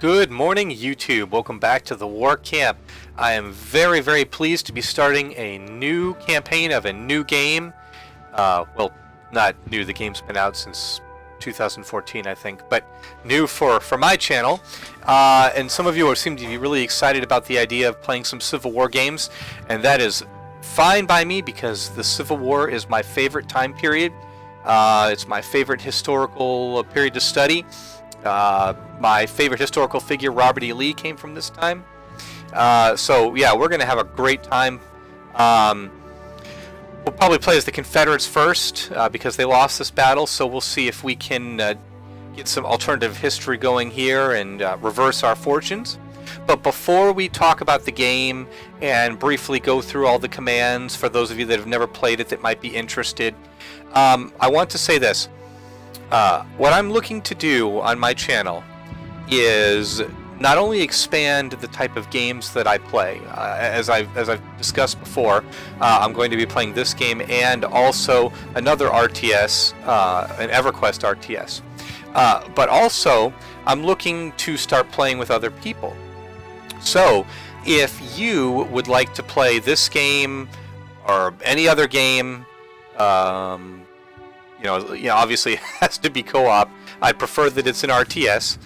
Good morning, YouTube. Welcome back to the War Camp. I am very pleased to be starting a new campaign of a new game. Well, not new. The game's been out since 2014, I think, but new for my channel. And some of you seem to be really excited about the idea of playing some Civil War games, and that is fine by me because the Civil War is my favorite time period. It's my favorite historical period to study. My favorite historical figure, Robert E. Lee, came from this time. So yeah, we're going to have a great time. We'll probably play as the Confederates first because they lost this battle, so we'll see if we can get some alternative history going here and reverse our fortunes. But before we talk about the game and briefly go through all the commands for those of you that have never played it that might be interested, I want to say this. What I'm looking to do on my channel is not only expand the type of games that I play, as I've discussed before, I'm going to be playing this game and also another RTS, an EverQuest RTS. But also, I'm looking to start playing with other people. So, if you would like to play this game or any other game, you know, obviously it has to be co-op. I'd prefer that it's an RTS.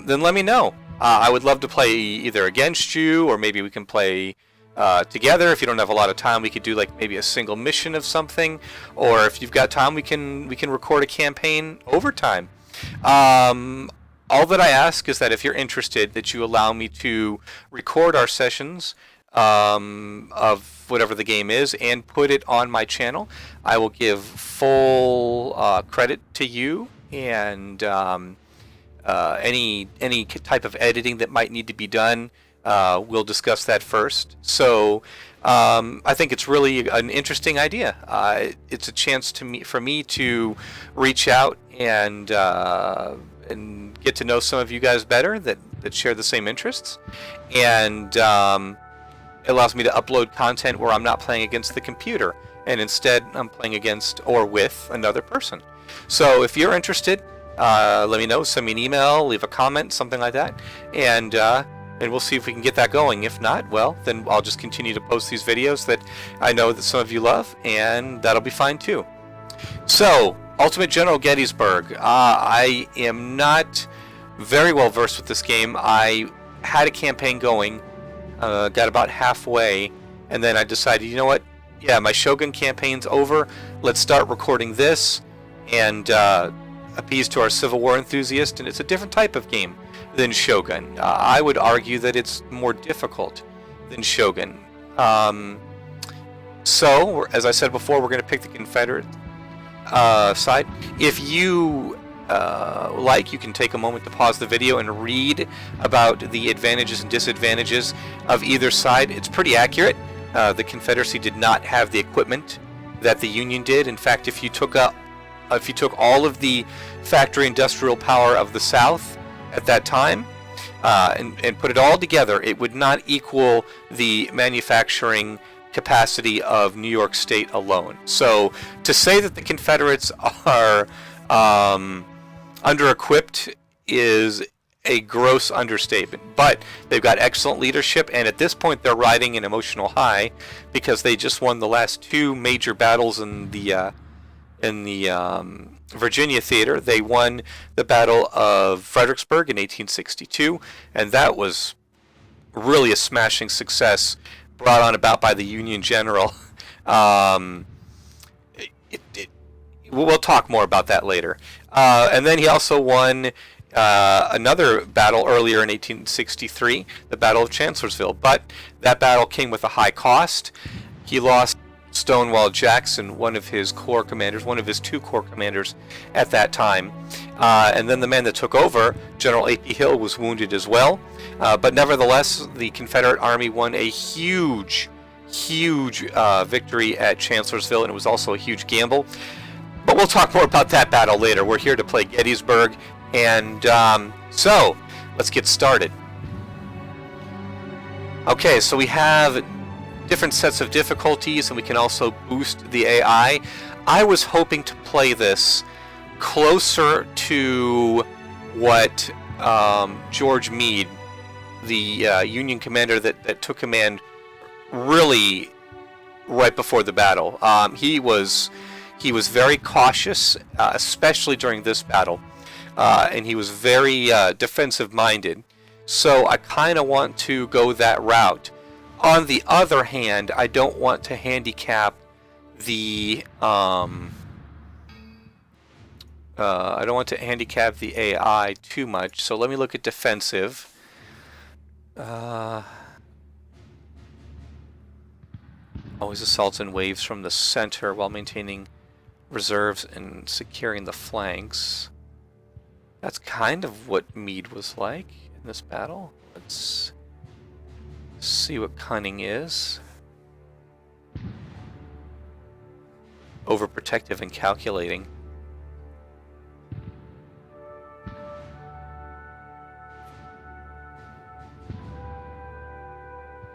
Then let me know. I would love to play either against you, or maybe we can play together. If you don't have a lot of time, we could do like maybe a single mission of something. Or if you've got time, we can record a campaign over time. All that I ask is that if you're interested, that you allow me to record our sessions of whatever the game is and put it on my channel. I will give full credit to you, and any type of editing that might need to be done, we'll discuss that first. So I think it's really an interesting idea. It's a chance for me to reach out and get to know some of you guys better that share the same interests, and it allows me to upload content where I'm not playing against the computer, and instead I'm playing against or with another person. So if you're interested, let me know. Send me an email, leave a comment, something like that, and we'll see if we can get that going. If not, well, then I'll just continue to post these videos that I know that some of you love, and that'll be fine too. So, Ultimate General Gettysburg. I am not very well versed with this game. I had a campaign going, got about halfway, and then I decided, you know what? Yeah, my Shogun campaign's over. Let's start recording this and appease to our Civil War enthusiast. And it's a different type of game than Shogun. I would argue that it's more difficult than Shogun. So, as I said before, we're going to pick the Confederate side. If you you can take a moment to pause the video and read about the advantages and disadvantages of either side. It's pretty accurate. The Confederacy did not have the equipment that the Union did. In fact, if you took all of the factory industrial power of the South at that time and put it all together, it would not equal the manufacturing capacity of New York State alone. So to say that the Confederates are under-equipped is a gross understatement, but they've got excellent leadership, and at this point they're riding an emotional high because they just won the last two major battles in the Virginia theater. They won the Battle of Fredericksburg in 1862, and that was really a smashing success brought on about by the Union general. We'll talk more about that later. And then he also won another battle earlier in 1863, the Battle of Chancellorsville. But that battle came with a high cost. He lost Stonewall Jackson, one of his two corps commanders at that time. And then the man that took over, General A.P. Hill, was wounded as well. But nevertheless, the Confederate Army won a huge victory at Chancellorsville, and it was also a huge gamble. But we'll talk more about that battle later. We're here to play Gettysburg, and so let's get started. Okay, so we have different sets of difficulties, and we can also boost the AI. I was hoping to play this closer to what George Meade, the Union commander that took command really right before the battle. He was very cautious, especially during this battle, and he was very defensive minded. So I kind of want to go that route. On the other hand, I don't want to handicap the AI too much. So let me look at defensive. Always assaults in waves from the center while maintaining reserves and securing the flanks. That's kind of what Meade was like in this battle. Let's see what cunning is. Overprotective and calculating.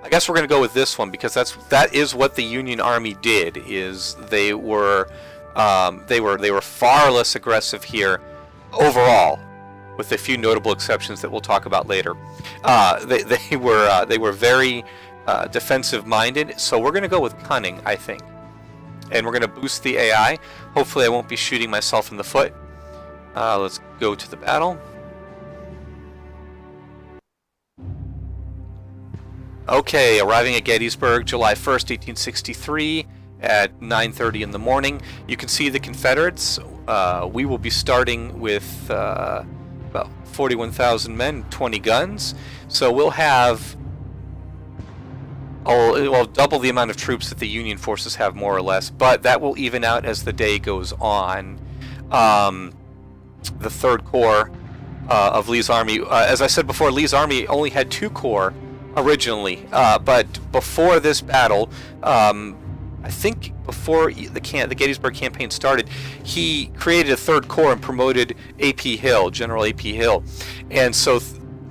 I guess we're going to go with this one because that is what the Union Army did. Is they were far less aggressive here overall, with a few notable exceptions that we'll talk about later. They were very defensive minded. So we're going to go with cunning, I think, and we're going to boost the AI. Hopefully, I won't be shooting myself in the foot. Let's go to the battle. Okay, arriving at Gettysburg, July 1st, 1863, at 9:30 in the morning. You can see the Confederates. We will be starting with about 41,000 men, 20 guns. So we'll have double the amount of troops that the Union forces have, more or less. But that will even out as the day goes on. The Third Corps of Lee's army, as I said before, Lee's army only had 2 corps originally, but before this battle, I think before the Gettysburg campaign started, he created a 3rd Corps and promoted A.P. Hill, General A.P. Hill, and so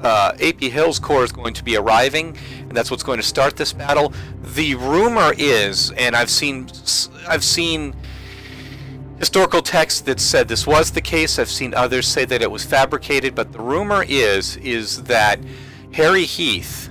A.P. Hill's corps is going to be arriving, and that's what's going to start this battle. The rumor is, and I've seen historical texts that said this was the case. I've seen others say that it was fabricated, but the rumor is that Harry Heath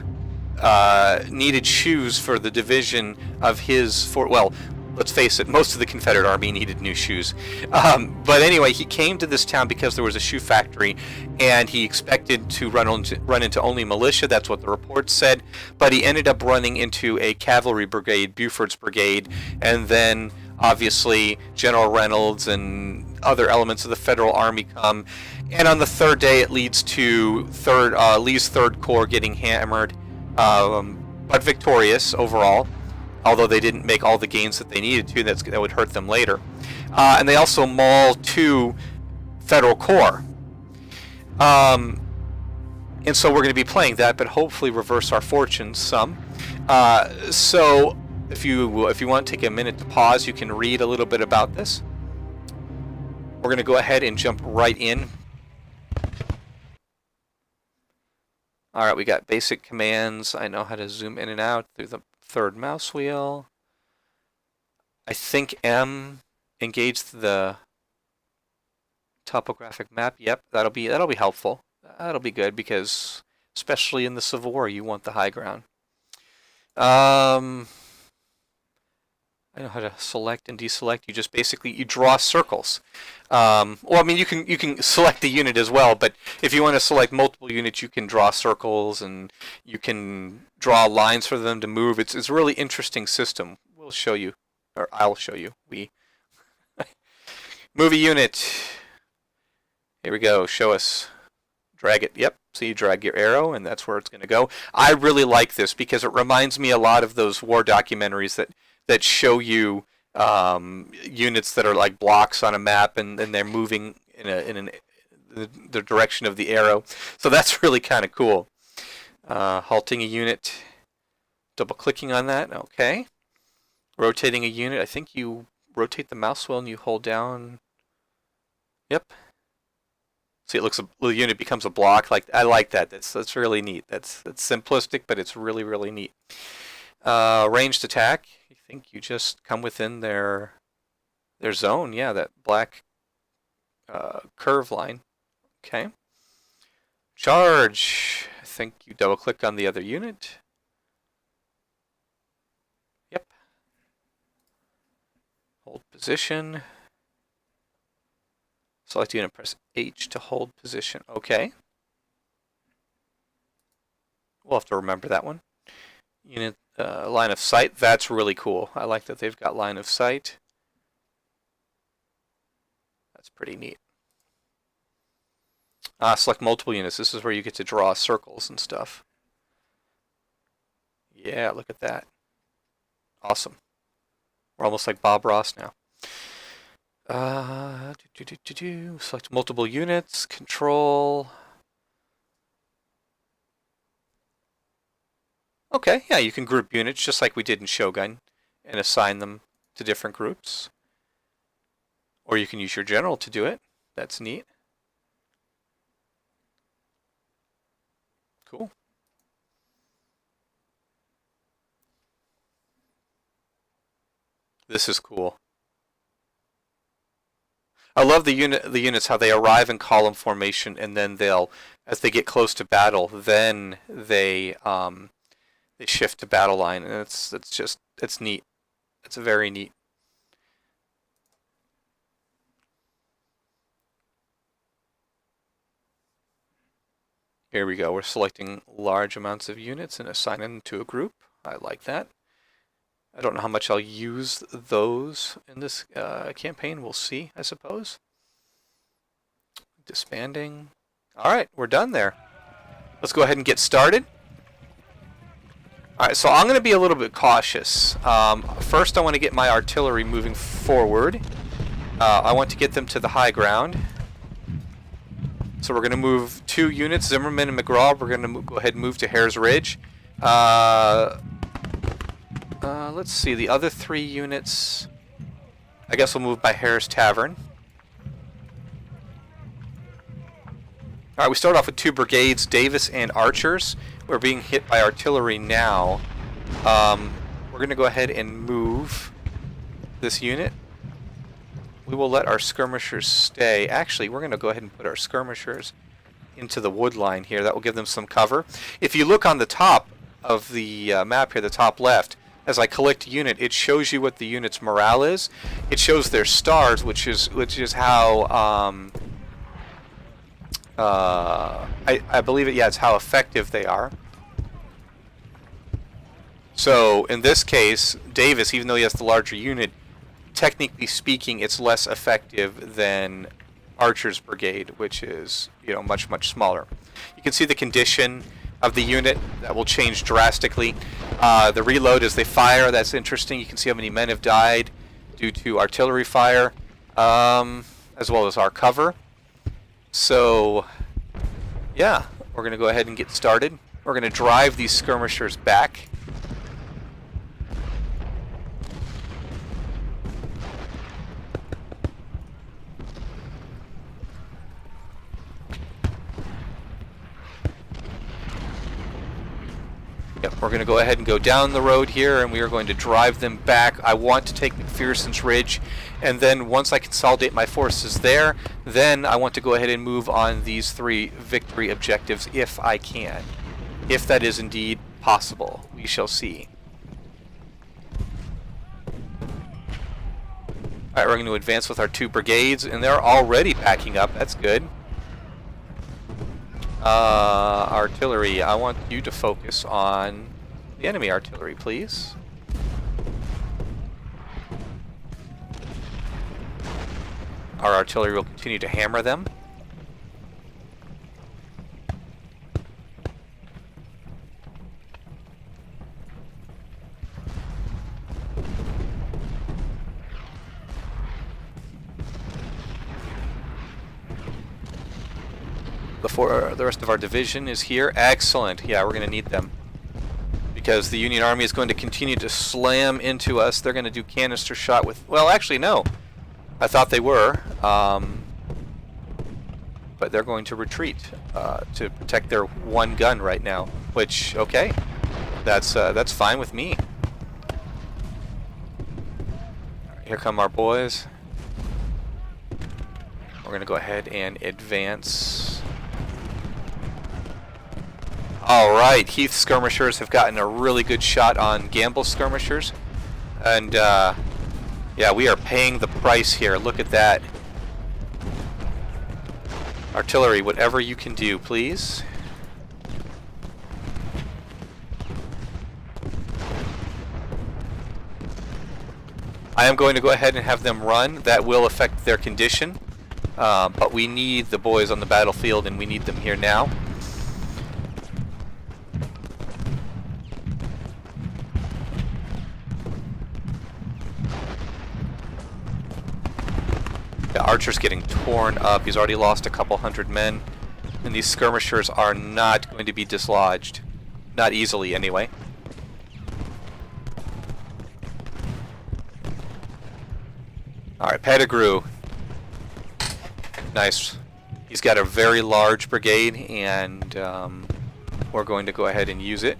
needed shoes for the division of his well, let's face it, most of the Confederate Army needed new shoes. But anyway, he came to this town because there was a shoe factory, and he expected to run into only militia. That's what the report said. But he ended up running into a cavalry brigade, Buford's brigade, and then obviously General Reynolds and other elements of the Federal Army come. And on the 3rd day, it leads to Lee's 3rd Corps getting hammered, but victorious overall, although they didn't make all the gains that they needed to. That would hurt them later. And they also maul 2 Federal Corps. And so we're going to be playing that, but hopefully reverse our fortunes some. So if you want to take a minute to pause, you can read a little bit about this. We're going to go ahead and jump right in. Alright, we got basic commands. I know how to zoom in and out through the 3rd mouse wheel. I think M engaged the topographic map. Yep, that'll be helpful. That'll be good because especially in the Civil War, you want the high ground. I know how to select and deselect. You just basically draw circles. Well, I mean, you can select the unit as well, but if you want to select multiple units, you can draw circles and you can draw lines for them to move. It's a really interesting system. We'll show you, or I'll show you. Move a unit. Here we go. Show us. Drag it. Yep. So you drag your arrow, and that's where it's going to go. I really like this because it reminds me a lot of those war documentaries that show you units that are like blocks on a map, and they're moving in the direction of the arrow. So that's really kind of cool. Halting a unit, double clicking on that. Okay. Rotating a unit. I think you rotate the mouse wheel and you hold down. Yep. See, the unit becomes a block. I like that. That's really neat. That's simplistic, but it's really, really neat. Ranged attack. I think you just come within their zone. Yeah, that black curve line. Okay. Charge. I think you double click on the other unit. Yep. Hold position. Select unit, press H to hold position. Okay. We'll have to remember that one. Unit line of sight. That's really cool. I like that they've got line of sight. That's pretty neat. Select multiple units. This is where you get to draw circles and stuff. Yeah, look at that. Awesome. We're almost like Bob Ross now. Select multiple units. Control. Okay, yeah, you can group units just like we did in Shogun and assign them to different groups. Or you can use your general to do it. That's neat. Cool. This is cool. I love the units how they arrive in column formation and then they'll, as they get close to battle, then they shift to battle line, and it's neat. It's very neat. Here we go. We're selecting large amounts of units and assigning them to a group. I like that. I don't know how much I'll use those in this campaign. We'll see, I suppose. Disbanding. All right, we're done there. Let's go ahead and get started. All right, so I'm going to be a little bit cautious. First, I want to get my artillery moving forward. I want to get them to the high ground. So we're going to move 2 units, Zimmerman and McGraw. We're going to go ahead and move to Hare's Ridge. Let's see, the other 3 units, I guess we'll move by Hare's Tavern. All right, we start off with 2 brigades, Davis and Archers. We're being hit by artillery now. We're going to go ahead and move this unit. We will let our skirmishers stay. Actually, we're going to go ahead and put our skirmishers into the wood line here. That will give them some cover. If you look on the top of the map here, the top left, as I collect a unit, it shows you what the unit's morale is. It shows their stars, which is how I believe it. Yeah, it's how effective they are. So in this case, Davis, even though he has the larger unit, technically speaking, it's less effective than Archer's brigade, which is, you know, much smaller. You can see the condition of the unit that will change drastically. The reload as they fire, that's interesting. You can see how many men have died due to artillery fire, as well as our cover. So, yeah, we're going to go ahead and get started. We're going to drive these skirmishers back. Yep, we're going to go ahead and go down the road here, and we are going to drive them back. I want to take McPherson's Ridge, and then once I consolidate my forces there, then I want to go ahead and move on these 3 victory objectives if I can. If that is indeed possible. We shall see. Alright, we're going to advance with our 2 brigades, and they're already backing up. That's good. Artillery, I want you to focus on the enemy artillery, please. Our artillery will continue to hammer them. The rest of our division is here. Excellent. Yeah, we're going to need them. Because the Union Army is going to continue to slam into us. They're going to do canister shot with... Well, actually, no. I thought they were. But they're going to retreat to protect their 1 gun right now. Which, okay. That's fine with me. Right, here come our boys. We're going to go ahead and advance... Alright, Heath skirmishers have gotten a really good shot on Gamble's skirmishers. And, yeah, we are paying the price here. Look at that. Artillery, whatever you can do, please. I am going to go ahead and have them run. That will affect their condition. But we need the boys on the battlefield, and we need them here now. The Archer's getting torn up. He's already lost a couple hundred men. And these skirmishers are not going to be dislodged. Not easily, anyway. Alright, Pettigrew. Nice. He's got a very large brigade, and we're going to go ahead and use it.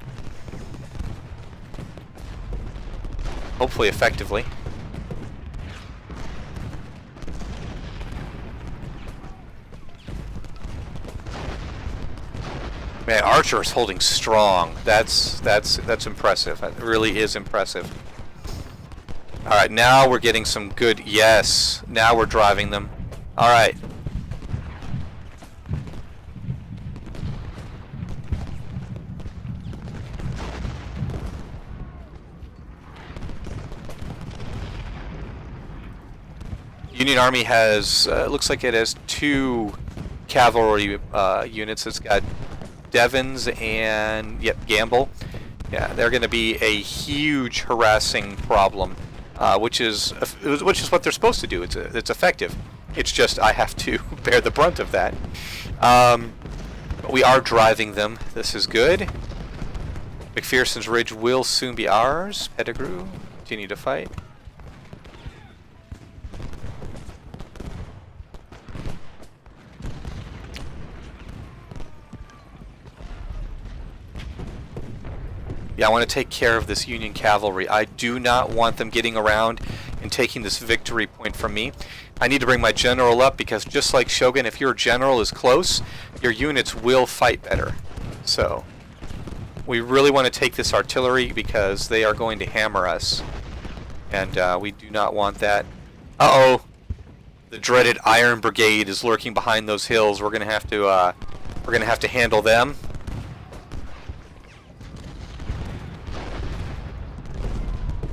Hopefully effectively. Man, Archer is holding strong. That's impressive. That really is impressive. Alright, now we're getting some good... Yes, now we're driving them. Alright. Union Army has... looks like it has 2 cavalry units. It's got Devons and... Yep, Gamble. Yeah, they're going to be a huge harassing problem. Which is what they're supposed to do. It's effective. It's just I have to bear the brunt of that. But we are driving them. This is good. McPherson's Ridge will soon be ours. Pettigrew, continue to fight. Yeah, I want to take care of this Union cavalry. I do not want them getting around and taking this victory point from me. I need to bring my general up because just like Shogun, if your general is close, your units will fight better. So, we really want to take this artillery because they are going to hammer us. And we do not want that. Uh-oh! The dreaded Iron Brigade is lurking behind those hills. We're gonna have to handle them.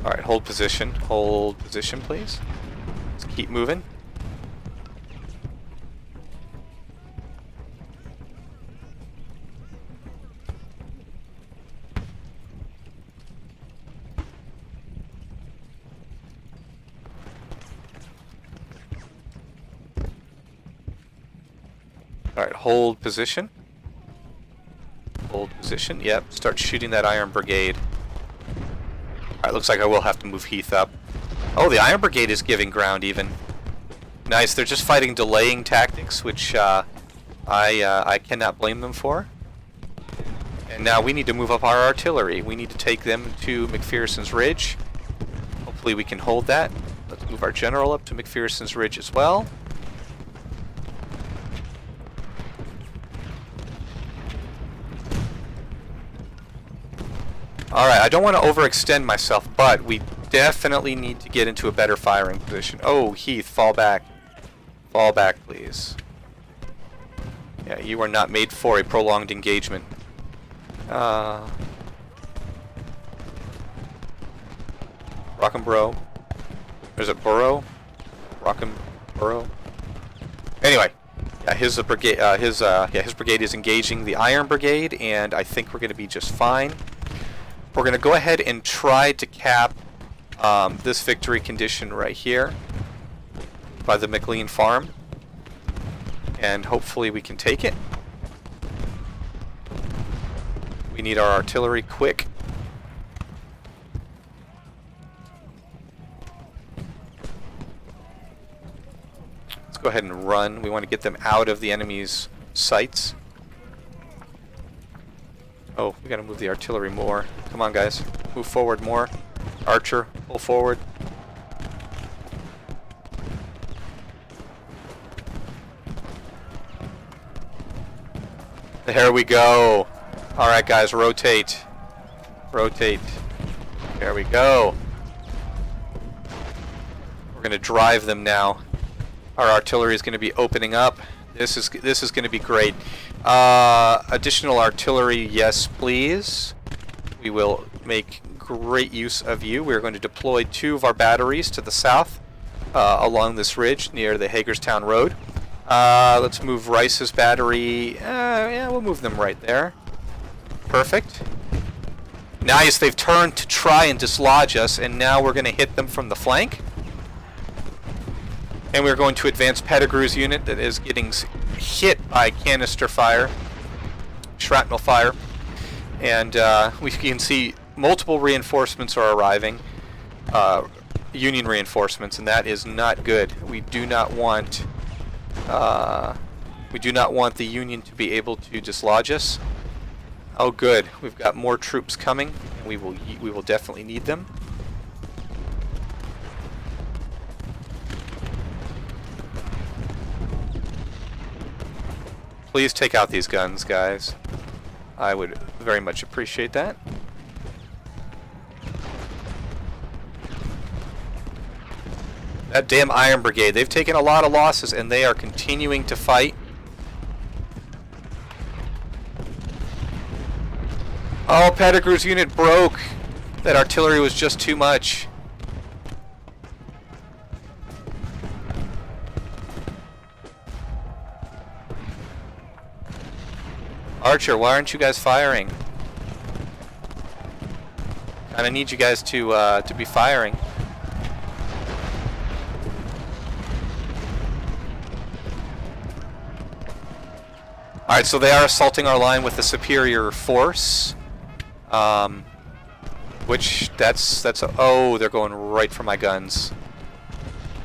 Alright, hold position. Hold position, please. Let's keep moving. Alright, hold position. Hold position. Yep, start shooting that Iron Brigade. Alright, looks like I will have to move Heath up. Oh, the Iron Brigade is giving ground even. Nice, they're just fighting delaying tactics, which I cannot blame them for. And now we need to move up our artillery. We need to take them to McPherson's Ridge. Hopefully we can hold that. Let's move our general up to McPherson's Ridge as well. Alright, I don't want to overextend myself, but we definitely need to get into a better firing position. Oh, Heath, fall back. Fall back, please. Yeah, you are not made for a prolonged engagement. Rock'n'Borough. There's a Borough. Rock'n'Borough. Anyway, yeah, his brigade is engaging the Iron Brigade, and I think we're going to be just fine. We're going to go ahead and try to cap this victory condition right here by the McLean farm, and hopefully we can take it. We need our artillery quick. Let's go ahead and run. We want to get them out of the enemy's sights. Oh, we gotta move the artillery more. Come on, guys. Move forward more. Archer, pull forward. There we go. All right, guys, rotate. Rotate. There we go. We're going to drive them now. Our artillery is going to be opening up. This is going to be great. Additional artillery, yes, please. We will make great use of you. We're going to deploy 2 of our batteries to the south along this ridge near the Hagerstown Road. Let's move Rice's battery. Yeah, we'll move them right there. Perfect. Nice, they've turned to try and dislodge us, and now we're going to hit them from the flank. And we're going to advance Pettigrew's unit that is getting hit by canister fire, shrapnel fire. And we can see multiple reinforcements are arriving, Union reinforcements, and that is not good. We do not want the Union to be able to dislodge us. Oh, good. We've got more troops coming, and we will definitely need them. Please take out these guns, guys. I would very much appreciate that. That damn Iron Brigade, they've taken a lot of losses and they are continuing to fight. Oh, Pettigrew's unit broke. That artillery was just too much. Archer, why aren't you guys firing? Kinda need you guys to be firing. Alright, so they are assaulting our line with a superior force. Which, oh, they're going right for my guns.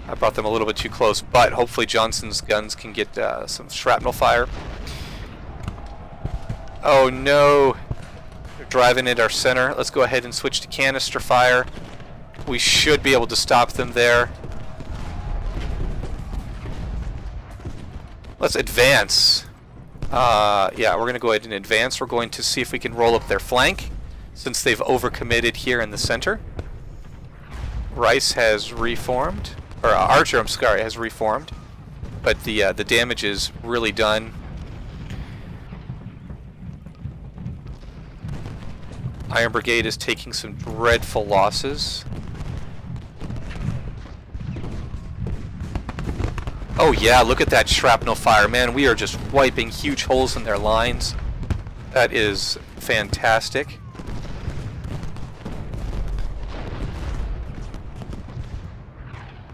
I brought them a little bit too close, but hopefully Johnson's guns can get some shrapnel fire. Oh no! They're driving at our center. Let's go ahead and switch to canister fire. We should be able to stop them there. Let's advance. Yeah, we're going to go ahead and advance. We're going to see if we can roll up their flank, since they've overcommitted here in the center. Rice has reformed, or Archer, I'm sorry, has reformed, but the damage is really done. Iron Brigade is taking some dreadful losses. Oh yeah, look at that shrapnel fire, man. We are just wiping huge holes in their lines. That is fantastic.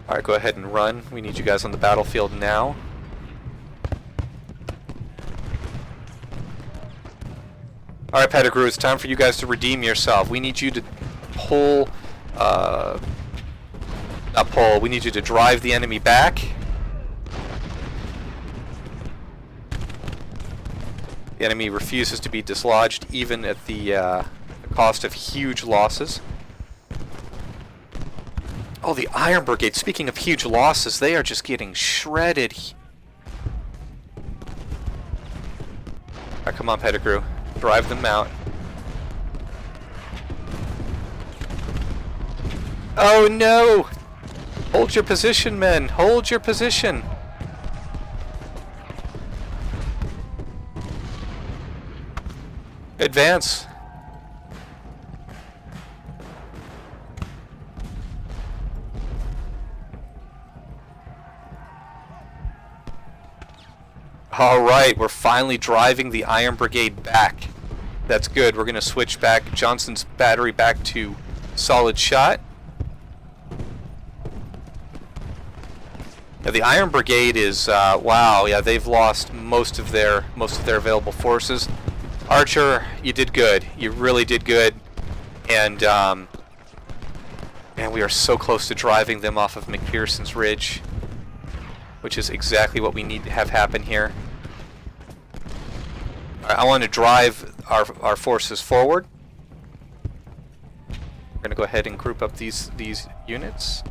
Alright, go ahead and run. We need you guys on the battlefield now. Alright, Pettigrew, it's time for you guys to redeem yourself. We need you to pull, not pull, we need you to drive the enemy back. The enemy refuses to be dislodged, even at the cost of huge losses. Oh, the Iron Brigade, speaking of huge losses, they are just getting shredded. Alright, come on, Pettigrew. Drive them out. Oh no! Hold your position, men! Hold your position! Advance! Alright, we're finally driving the Iron Brigade back. That's good. We're going to switch back Johnson's battery back to solid shot. Now the Iron Brigade is wow, yeah, they've lost most of their available forces. Archer, you did good. You really did good. And man, we are so close to driving them off of McPherson's Ridge, which is exactly what we need to have happen here. I want to drive our forces forward. We're going to go ahead and group up these units.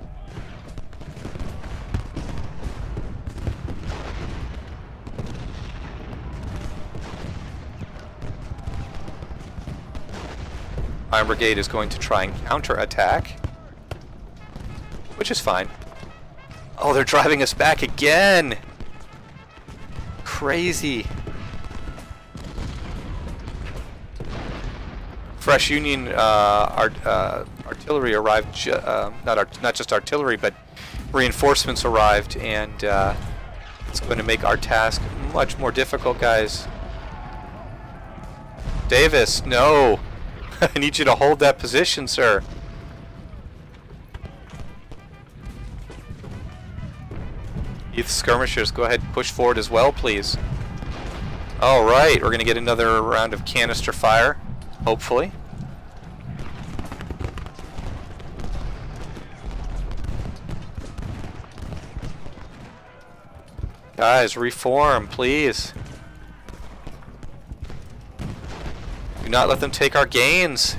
Iron Brigade is going to try and counterattack, which is fine. Oh, they're driving us back again! Crazy. Fresh Union artillery arrived, not just artillery, but reinforcements arrived, and it's going to make our task much more difficult, guys. Davis, no! I need you to hold that position, sir. Youth skirmishers, go ahead and push forward as well, please. Alright, we're going to get another round of canister fire, hopefully. Guys, reform, please. Do not let them take our gains.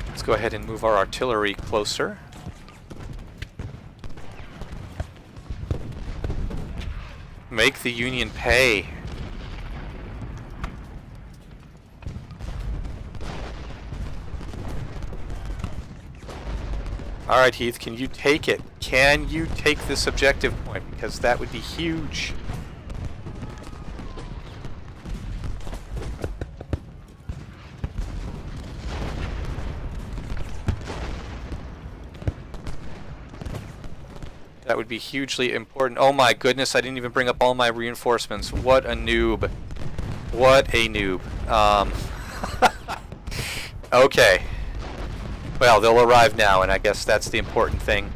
Let's go ahead and move our artillery closer. Make the Union pay. Alright, Heath, can you take it? Can you take this objective point? Because that would be huge. That would be hugely important. Oh my goodness, I didn't even bring up all my reinforcements. What a noob. What a noob. Okay. Well, they'll arrive now, and I guess that's the important thing.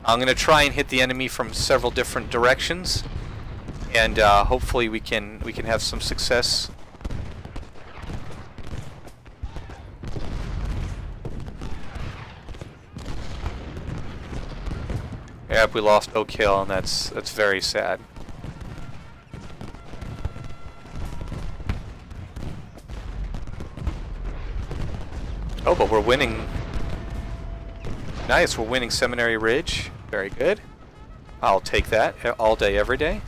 I'm going to try and hit the enemy from several different directions, and hopefully we can have some success. Yep, we lost Oak Hill, and that's very sad. Oh, but we're winning. Nice, we're winning Seminary Ridge. Very good. I'll take that all day, every day.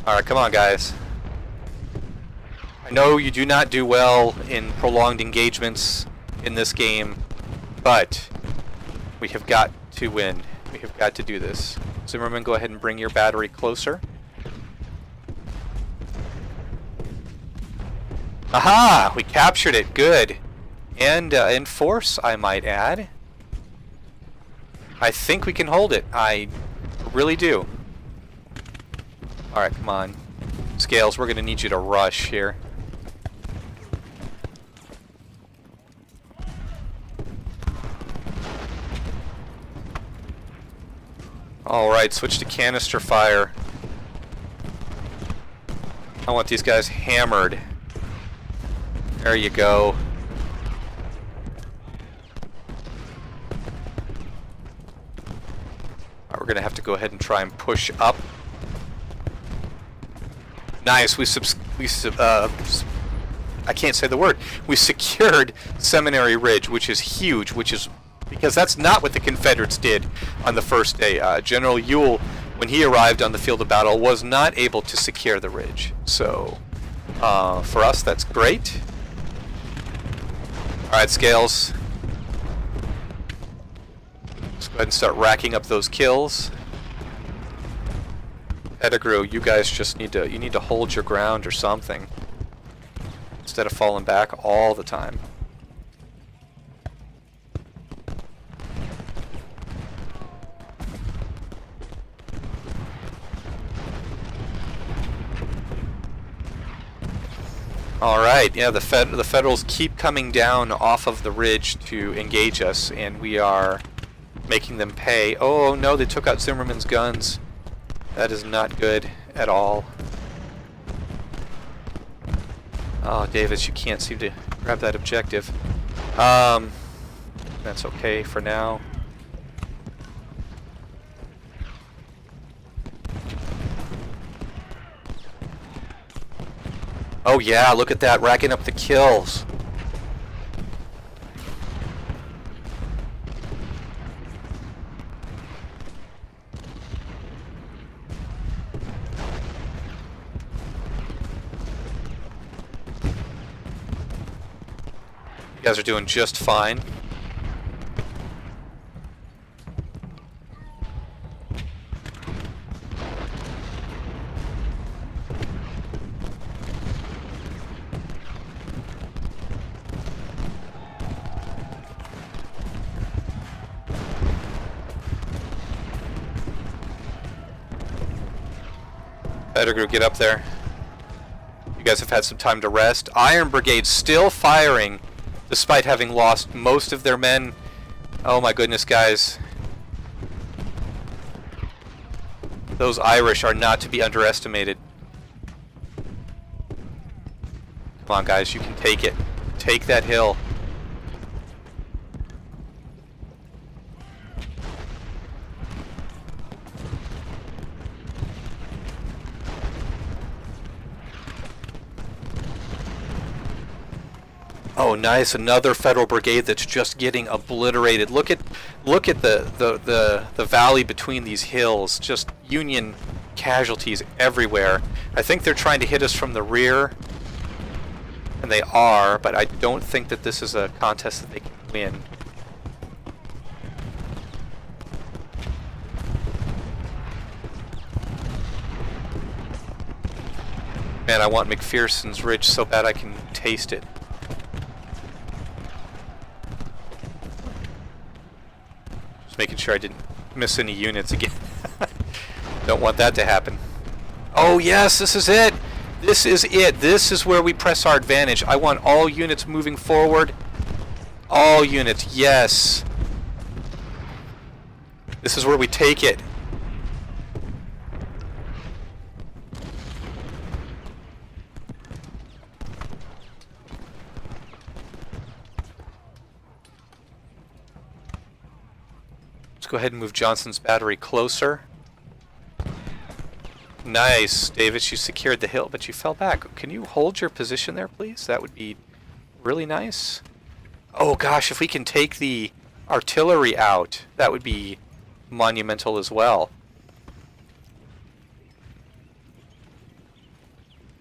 Alright, come on, guys. I know you do not do well in prolonged engagements in this game, but we have got to win. We have got to do this. Zimmerman, go ahead and bring your battery closer. Aha! We captured it. Good. And in force, I might add. I think we can hold it. I really do. Alright, come on. Scales, we're going to need you to rush here. Alright, switch to canister fire. I want these guys hammered. There you go. Alright, we're going to have to go ahead and try and push up. Nice, I can't say the word. We secured Seminary Ridge, which is huge, because that's not what the Confederates did on the first day. General Ewell, when he arrived on the field of battle, was not able to secure the ridge. So, for us, that's great. Alright, Scales. Let's go ahead and start racking up those kills. Pettigrew, you guys just need to hold your ground or something, instead of falling back all the time. Alright, yeah, the Federals keep coming down off of the ridge to engage us, and we are making them pay. Oh no, they took out Zimmerman's guns. That is not good at all. Oh, Davis, you can't seem to grab that objective. That's okay for now. Oh yeah, look at that, racking up the kills. You guys are doing just fine. Better go get up there. You guys have had some time to rest. Iron Brigade still firing despite having lost most of their men. Oh my goodness, guys. Those Irish are not to be underestimated. Come on, guys, you can take it. Take that hill. Oh, nice! Another Federal brigade that's just getting obliterated. Look at the valley between these hills. Just Union casualties everywhere. I think they're trying to hit us from the rear, and they are. But I don't think that this is a contest that they can win. Man, I want McPherson's Ridge so bad I can taste it. Making sure I didn't miss any units again. Don't want that to happen. Oh yes, this is it! This is it! This is where we press our advantage. I want all units moving forward. All units, yes! This is where we take it. Go ahead and move Johnson's battery closer. Nice, Davis, you secured the hill, but you fell back. Can you hold your position there, please? That would be really nice. Oh gosh, if we can take the artillery out, that would be monumental as well.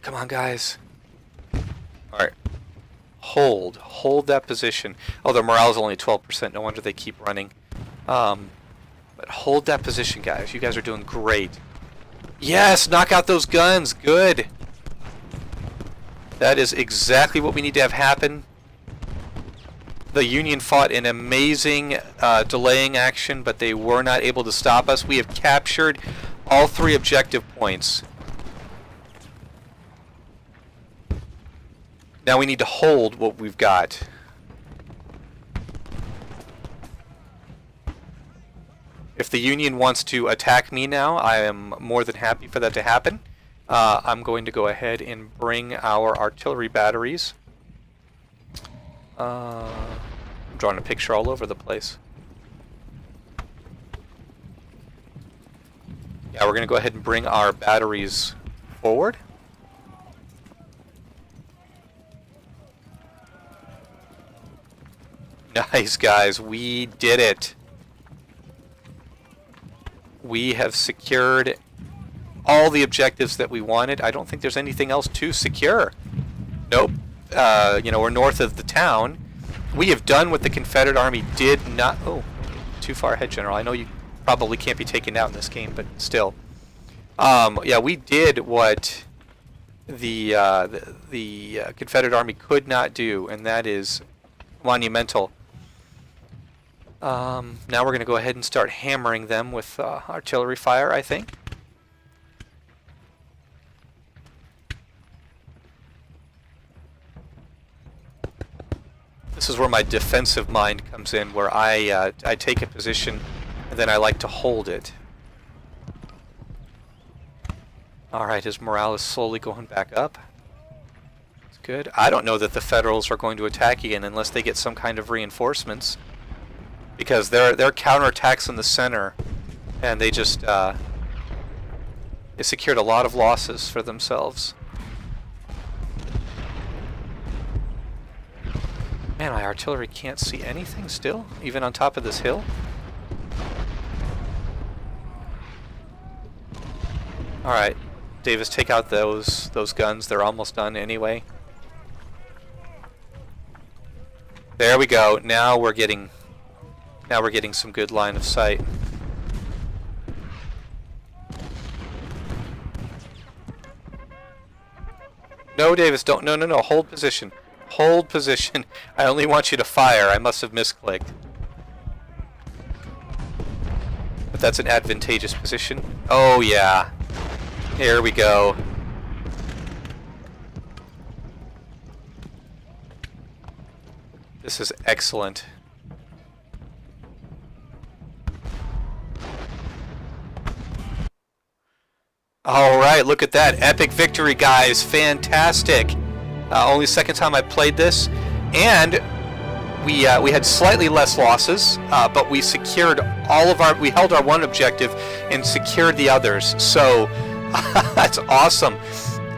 Come on, guys. Alright. Hold that position. Oh, their morale is only 12%. No wonder they keep running. But hold that position, guys. You guys are doing great. Yes! Knock out those guns! Good! That is exactly what we need to have happen. The Union fought an amazing delaying action, but they were not able to stop us. We have captured all 3 objective points. Now we need to hold what we've got. If the Union wants to attack me now, I am more than happy for that to happen. I'm going to go ahead and bring our artillery batteries. I'm drawing a picture all over the place. Yeah, we're going to go ahead and bring our batteries forward. Nice, guys. We did it. We have secured all the objectives that we wanted. I don't think there's anything else to secure. Nope. You know, we're north of the town. We have done what the Confederate Army did not... Oh, too far ahead, General. I know you probably can't be taken out in this game, but still. Yeah, we did what the Confederate Army could not do, and that is monumental. Now we're going to go ahead and start hammering them with artillery fire, I think. This is where my defensive mind comes in, where I take a position and then I like to hold it. Alright, his morale is slowly going back up. That's good. I don't know that the Federals are going to attack again unless they get some kind of reinforcements. Because their counterattacks in the center, and they just they secured a lot of losses for themselves. Man, my artillery can't see anything still, even on top of this hill. All right, Davis, take out those guns. They're almost done anyway. There we go. Now we're getting some good line of sight. No, Davis, don't. No, no, no. Hold position. Hold position. I only want you to fire. I must have misclicked. But that's an advantageous position. Oh, yeah. Here we go. This is excellent. All right, look at that. Epic victory, guys. Fantastic. Only second time I played this. And we had slightly less losses, but we secured we held our one objective and secured the others. So that's awesome.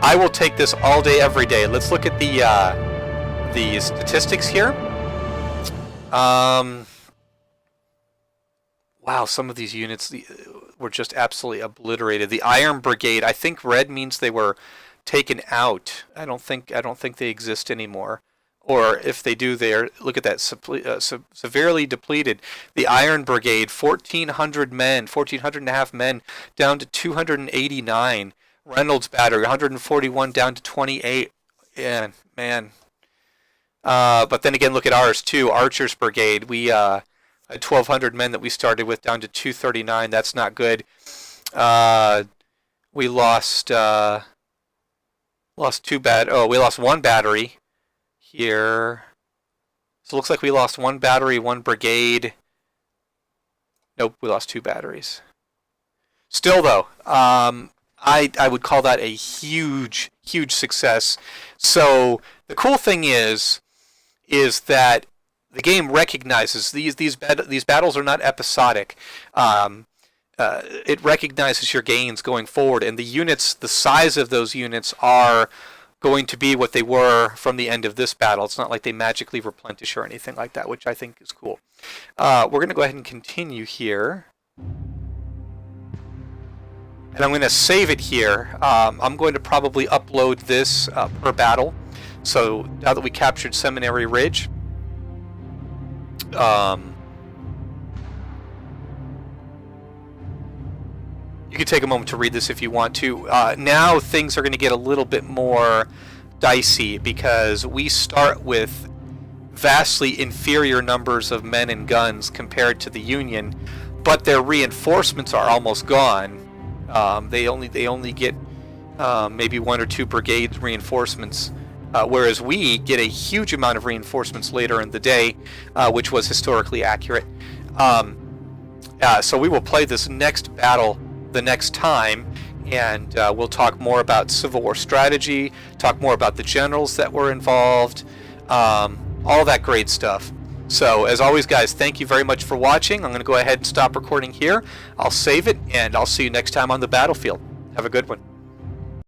I will take this all day, every day. Let's look at the statistics here. Wow, some of these units were just absolutely obliterated. The Iron Brigade, I think red means they were taken out. I don't think they exist anymore. Or if they do, look at that, severely depleted. The Iron Brigade, 1,400 men, 1,400 and a half men, down to 289. Reynolds Battery, 141 down to 28. Yeah, man. But then again, look at ours too. Archers Brigade, we had 1,200 men that we started with, down to 239. That's not good. We lost we lost one battery here. So it looks like we lost one battery, one brigade. Nope, we lost two batteries. Still though, I would call that a huge success. So the cool thing is that the game recognizes these battles are not episodic. It recognizes your gains going forward, and the units, the size of those units are going to be what they were from the end of this battle. It's not like they magically replenish or anything like that, which I think is cool. We're going to go ahead and continue here. And I'm going to save it here. I'm going to probably upload this per battle. So now that we captured Seminary Ridge, you can take a moment to read this if you want to. Now things are going to get a little bit more dicey because we start with vastly inferior numbers of men and guns compared to the Union, but their reinforcements are almost gone. They only get maybe one or two brigades reinforcements, whereas we get a huge amount of reinforcements later in the day, which was historically accurate. So we will play this next battle the next time, and we'll talk more about Civil War strategy, talk more about the generals that were involved, all that great stuff. So as always, guys, thank you very much for watching. I'm going to go ahead and stop recording here. I'll save it, and I'll see you next time on the battlefield. Have a good one.